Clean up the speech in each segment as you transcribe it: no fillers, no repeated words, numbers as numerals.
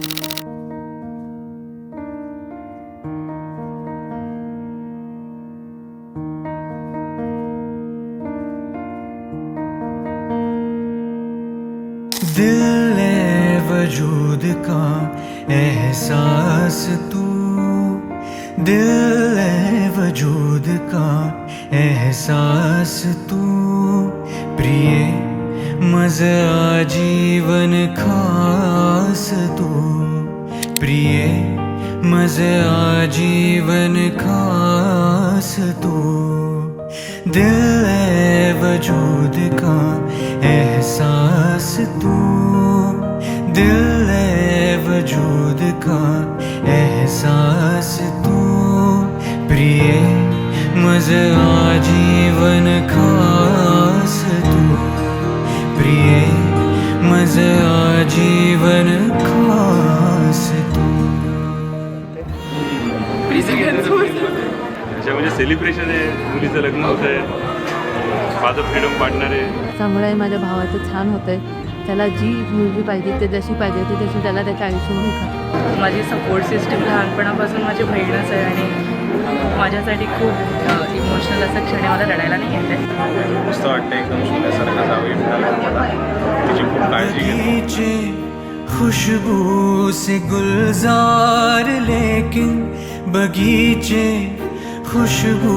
दिल ए वजूद का एहसास तू, दिल ए वजूद का एहसास तू, प्रिय मज़ा जीवन खास तू, प्रिय मज़ा जीवन खास तू, दिल ए वजूद का एहसास तू, दिल ए वजूद का एहसास तू, प्रिय मज़ा जीवन खास तू, प्रिय मज़ा जीवन खास तू. म्हणजे सेलिब्रेशन आहे, मुलीचं लग्न होत आहे, माझं फ्रीडम पार्टनर आहे. त्यामुळे माझ्या भावाचं छान होतंय. त्याला जी मुलगी पाहिजे ते जशी पाहिजे ती तशी त्याला त्याच्या आयुष्यामध्ये खा. माझी सपोर्ट सिस्टम लहानपणापासून माझी बहीणच आहे आणि माझ्यासाठी खूप इमोशनल असं क्षण मला लढायला नाही येते. मस्त वाटतं, एकदम सोन्यासारखा जावई मिळाला मला. तिची खूप काळजी घेते. खुशबू से गुलजार लेकिन बगीचे, खुशबू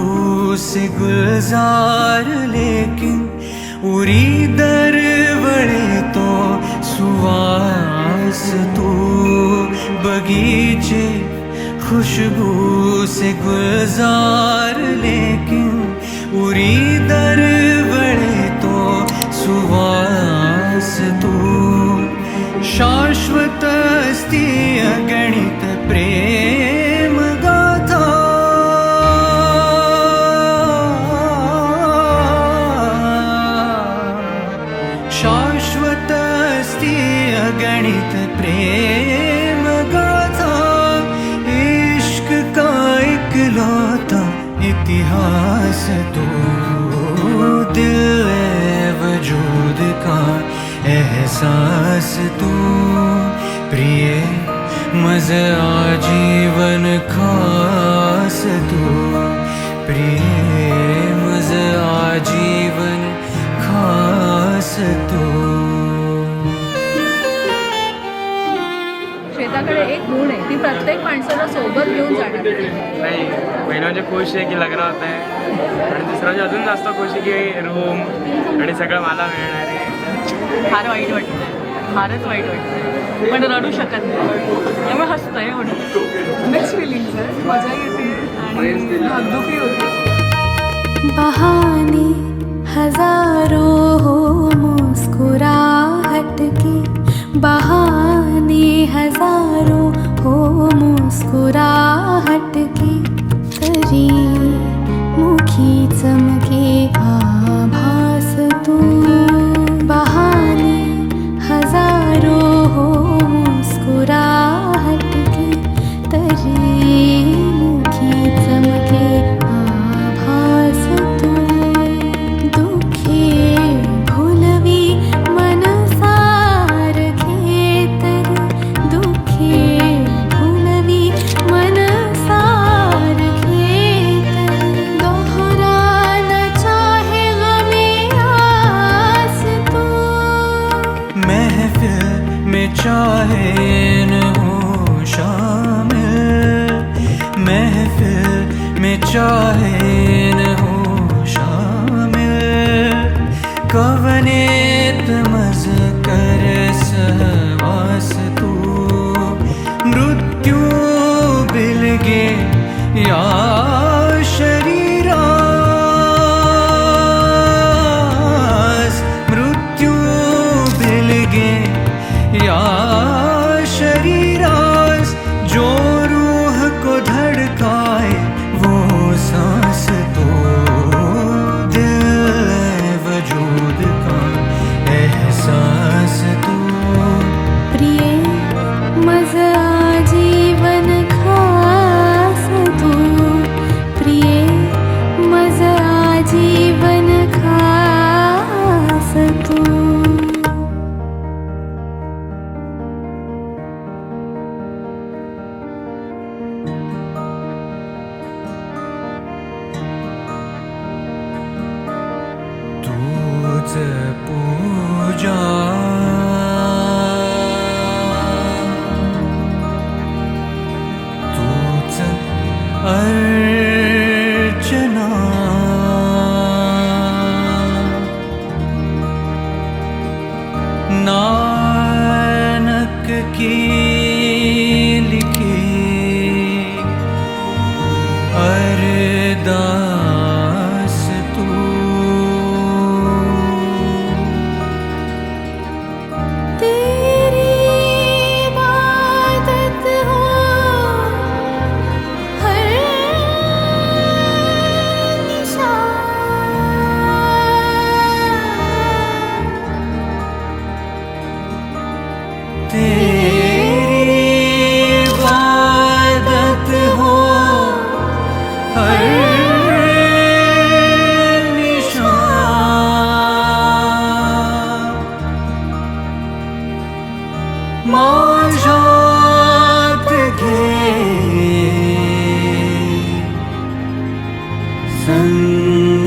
से गुलजार लेकिन उरी दर बड़े तो सुवास तू, बगीचे खुशबू से गुलजार लेकिन उरी दर बड़े तो सुवास तू, शाश्वत अस्ति अगणित प्रेम गाथा, शाश्वत अस्ति अगणित प्रेम गाथा, इश्क का इकलौता इतिहास तू, दिल ए वजूद का एहसास तू, प्रिय मज़ा जीवन खास तू, प्रिय मज़ा जीवन खास तू. श्वेताकडे एक गुण आहे, ती प्रत्येक माणसाला सोबत घेऊन जाणार नाही. पहिलं म्हणजे खुश आहे की लग्न होत आहे आणि दुसरं म्हणजे अजून जास्त खुश आहे की रूम आणि सगळं मला मिळणार आहे. फार वाईट वाटतं, फारच वाईट वाटतं, पण रडू शकत नाही. त्यामुळे हसतंय म्हणून मिक्स फिलिंग्स आहे, मजा येते आणि धाकधुकी होती. बहाने हजारों हो मुस्कुराहट के, बहाने हजारों हो मुस्कुराहट के, तरी मुखी चमके आभास तू, बहाने हजारों हो मुस्कुराहट के, तरी मुखी चमके आभास तू, दुखे भुलवी मन सारखे, तरी दुखे भुलवी मन सारखे, तरी दोहराना चाहे गमे आस तू, महफिल में चाहे न हो शामिल, महफिल में चाहे न हो शामिल, कवनेत मज कर सहवास तू, मृत्यु बिलगे या शरीरास, मृत्यु बिलगे या शरीरास, जो रूह को धड़काए वो सांस तो, दिल ए वजूद का एहसास तो, प्रिय मज़ा जीवन खास तू, प्रिय मज़ा जीवन खास तू. दास तू तेरी इबादत हो हर निशान तेरी इबादत हो हर निशान माझ्यात घे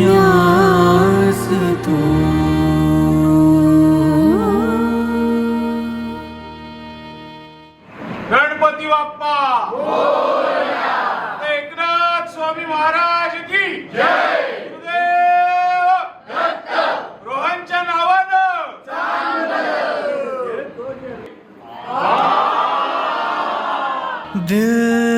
संन्यास तू गणपती बाप्पा एकनाथ स्वामी महाराज की जय. गुरुदेव रोहनच्या नावानं दिल